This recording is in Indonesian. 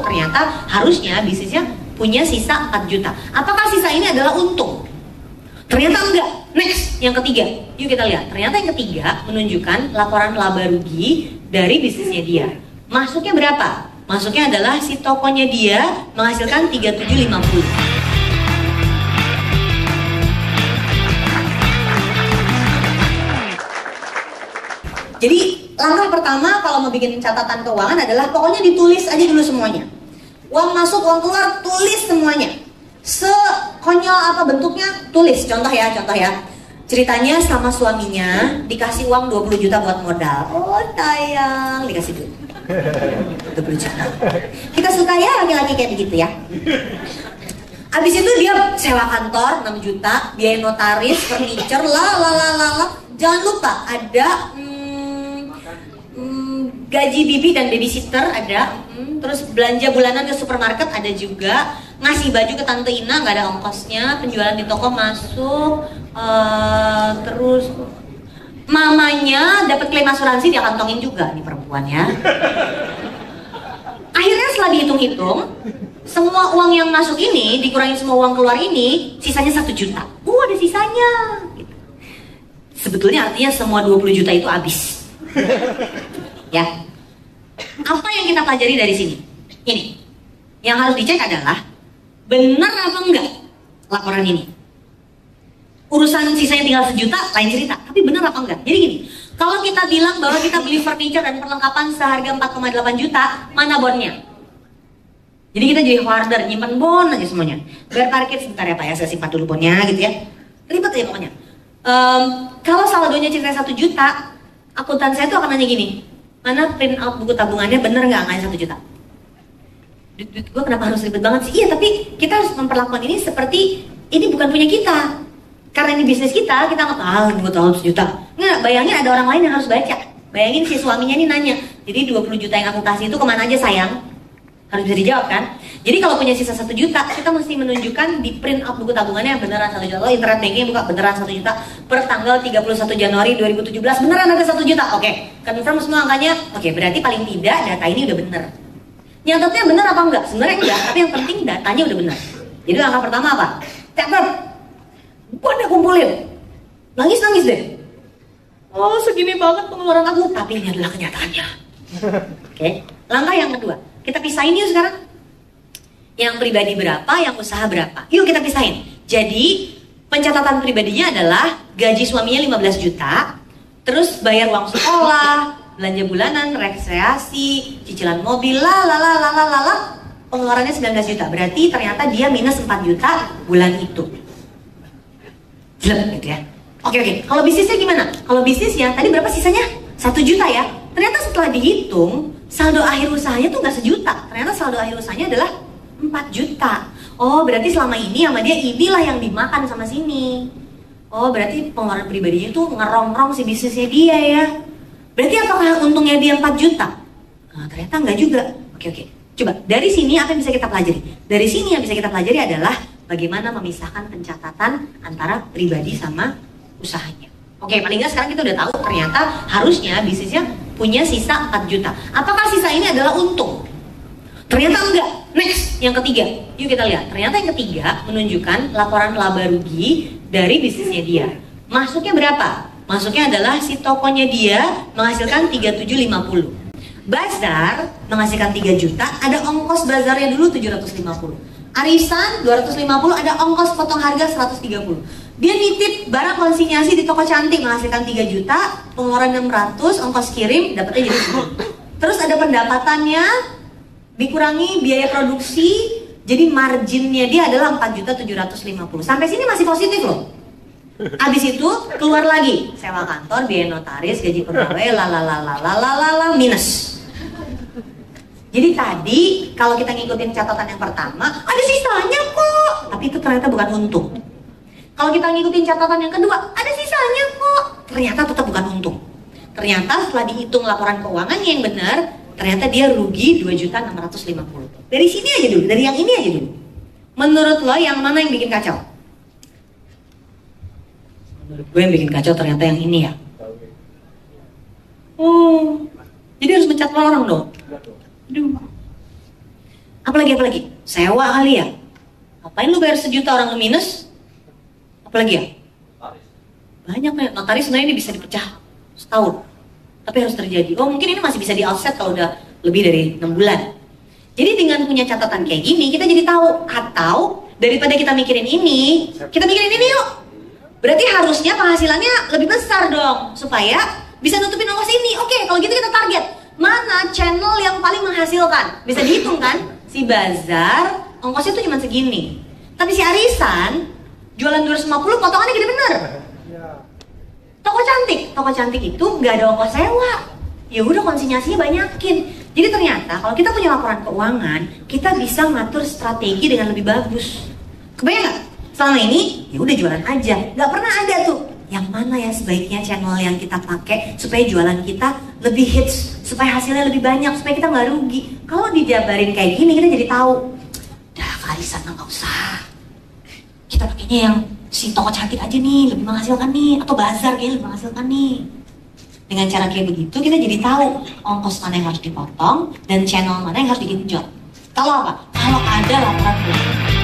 ternyata harusnya bisnisnya punya sisa 4 juta. Apakah sisa ini adalah untung? Ternyata enggak. Next, yang ketiga. Yuk kita lihat. Ternyata yang ketiga menunjukkan laporan laba rugi dari bisnisnya dia. Masuknya berapa? Masuknya adalah si tokonya dia menghasilkan 3750. Jadi langkah pertama kalau mau bikin catatan keuangan adalah pokoknya ditulis aja dulu semuanya. Uang masuk, uang keluar, tulis semuanya. Sekonyol apa bentuknya, tulis. Contoh ya. Ceritanya sama suaminya dikasih uang 20 juta buat modal. Oh sayang, dikasih duit 20 juta. Kita suka ya laki-laki kayak begitu ya. Abis itu dia sewa kantor 6 juta, biaya notaris, furniture, Jangan lupa ada gaji bibi dan babysitter ada, terus belanja bulanan ke supermarket ada juga, ngasih baju ke tante Ina nggak ada ongkosnya, penjualan di toko masuk, terus mamanya dapat klaim asuransi dia kantongin juga nih perempuan ya. Akhirnya setelah dihitung-hitung, semua uang yang masuk ini dikurangin semua uang keluar ini, sisanya 1 juta. Ada sisanya. Gitu. Sebetulnya artinya semua 20 juta itu habis. Ya, apa yang kita pelajari dari sini? Ini, yang harus dicek adalah benar apa enggak laporan ini. Urusan sisanya tinggal 1 juta, lain cerita. Tapi benar apa enggak? Jadi gini, kalau kita bilang bahwa kita beli furniture dan perlengkapan seharga 4,8 juta, mana bonnya? Jadi kita jadi hoarder, nyimpan bon aja semuanya. Bayar parkir sebentar ya Pak ya, saya simpan dulu bonnya gitu ya. Ribet aja pokoknya. Kalau saldonya cerita 1 juta, akuntan saya tuh akan nanya gini, mana print out buku tabungannya bener nggak 1 juta? Duit gue kenapa harus ribet banget sih? Iya, tapi kita harus memperlakukan ini seperti ini bukan punya kita. Karena ini bisnis kita nggak gue tahu 1 juta. Nggak, bayangin ada orang lain yang harus baca. Bayangin si suaminya ini nanya, jadi 20 juta yang aku kasih itu kemana aja sayang? Harus bisa dijawab kan? Jadi kalau punya sisa 1 juta, kita mesti menunjukkan di print out buku tabungannya yang beneran 1 juta. Lo internet banking buka beneran 1 juta per tanggal 31 Januari 2017 beneran ada 1 juta. Oke, confirm semua angkanya. Oke, berarti paling tidak data ini udah bener. Nyatetnya bener apa enggak? Sebenarnya enggak, tapi yang penting datanya udah bener. Jadi langkah pertama apa? Catat. Udah kumpulin. Nangis deh. Oh segini banget pengeluaran aku, tapi ini adalah kenyataannya. Oke, langkah yang kedua. Kita pisahin yuk sekarang. Yang pribadi berapa, yang usaha berapa. Yuk kita pisahin. Jadi pencatatan pribadinya adalah gaji suaminya 15 juta, terus bayar uang sekolah, belanja bulanan, rekreasi, cicilan mobil, pengeluarannya 19 juta. Berarti ternyata dia minus 4 juta bulan itu. Jelek gitu ya. Oke. Kalau bisnisnya gimana? Kalau bisnisnya tadi berapa sisanya? 1 juta ya. Ternyata setelah dihitung, saldo akhir usahanya tuh nggak 1 juta. Ternyata saldo akhir usahanya adalah 4 juta. Oh, berarti selama ini sama dia inilah yang dimakan sama sini. Oh, berarti pengeluaran pribadinya tuh ngerongrong si bisnisnya dia ya. Berarti apakah untungnya dia 4 juta? Nah, ternyata nggak juga. Oke. Coba, dari sini apa yang bisa kita pelajari? Dari sini yang bisa kita pelajari adalah bagaimana memisahkan pencatatan antara pribadi sama usahanya. Oke, paling nggak sekarang kita udah tahu ternyata harusnya bisnisnya punya sisa 4 juta. Apakah sisa ini adalah untung? Ternyata enggak. Next, yang ketiga. Yuk kita lihat. Ternyata yang ketiga menunjukkan laporan laba rugi dari bisnisnya dia. Masuknya berapa? Masuknya adalah si tokonya dia menghasilkan 3750. Bazar menghasilkan 3 juta, ada ongkos bazarnya dulu 750. Arisan 250, ada ongkos potong harga 130. Dia nitip barang konsinyasi di toko cantik menghasilkan 3 juta, pengeluaran 600, ongkos kirim dapatnya jadi 10. Terus ada pendapatannya dikurangi biaya produksi, jadi marginnya dia adalah 4.750. Sampai sini masih positif loh. Habis itu keluar lagi sewa kantor, biaya notaris, gaji pegawai, minus. Jadi tadi kalau kita ngikutin catatan yang pertama, ada sisanya kok, tapi itu ternyata bukan untung. Kalau kita ngikutin catatan yang kedua, ada sisanya kok, ternyata tetap bukan untung. Ternyata setelah dihitung laporan keuangannya yang benar, ternyata dia rugi 2.650. Dari sini aja dulu, dari yang ini aja dulu. Menurut lo yang mana yang bikin kacau? Menurut gue yang bikin kacau ternyata yang ini ya. Oh, jadi harus mencat orang dong. Aduh. Apalagi? Sewa kali ya? Ngapain lu bayar 1 juta orang lu minus? Apalagi ya? Banyak nih, notaris sebenarnya ini bisa dipecah setahun. Tapi harus terjadi. Oh mungkin ini masih bisa di offset kalau udah lebih dari 6 bulan. Jadi dengan punya catatan kayak gini, kita jadi tahu. Atau daripada kita mikirin ini, kita mikirin ini yuk. Berarti harusnya penghasilannya lebih besar dong. Supaya bisa nutupin ongkos ini. Oke, kalau gitu kita target. Mana channel yang paling menghasilkan? Bisa dihitung kan? Si Bazar, ongkosnya tuh cuma segini. Tapi si Arisan, jualan 250, potongannya gede bener. Toko cantik itu nggak ada ongkos sewa. Ya udah konsinyasinya banyakin. Jadi ternyata kalau kita punya laporan keuangan, kita bisa ngatur strategi dengan lebih bagus. Kebayang nggak? Selama ini ya udah jualan aja, nggak pernah ada tuh. Yang mana ya sebaiknya channel yang kita pakai supaya jualan kita lebih hits, supaya hasilnya lebih banyak, supaya kita nggak rugi. Kalau dijabarin kayak gini, kita jadi tahu. Dah Arisan nggak usah. Kita pakainya yang si toko cantik aja nih, lebih menghasilkan nih, atau bazar kayaknya lebih menghasilkan nih. Dengan cara kayak begitu kita jadi tahu ongkos mana yang harus dipotong dan channel mana yang harus digenjot. Kalau apa? Kalau ada laporan keuangan.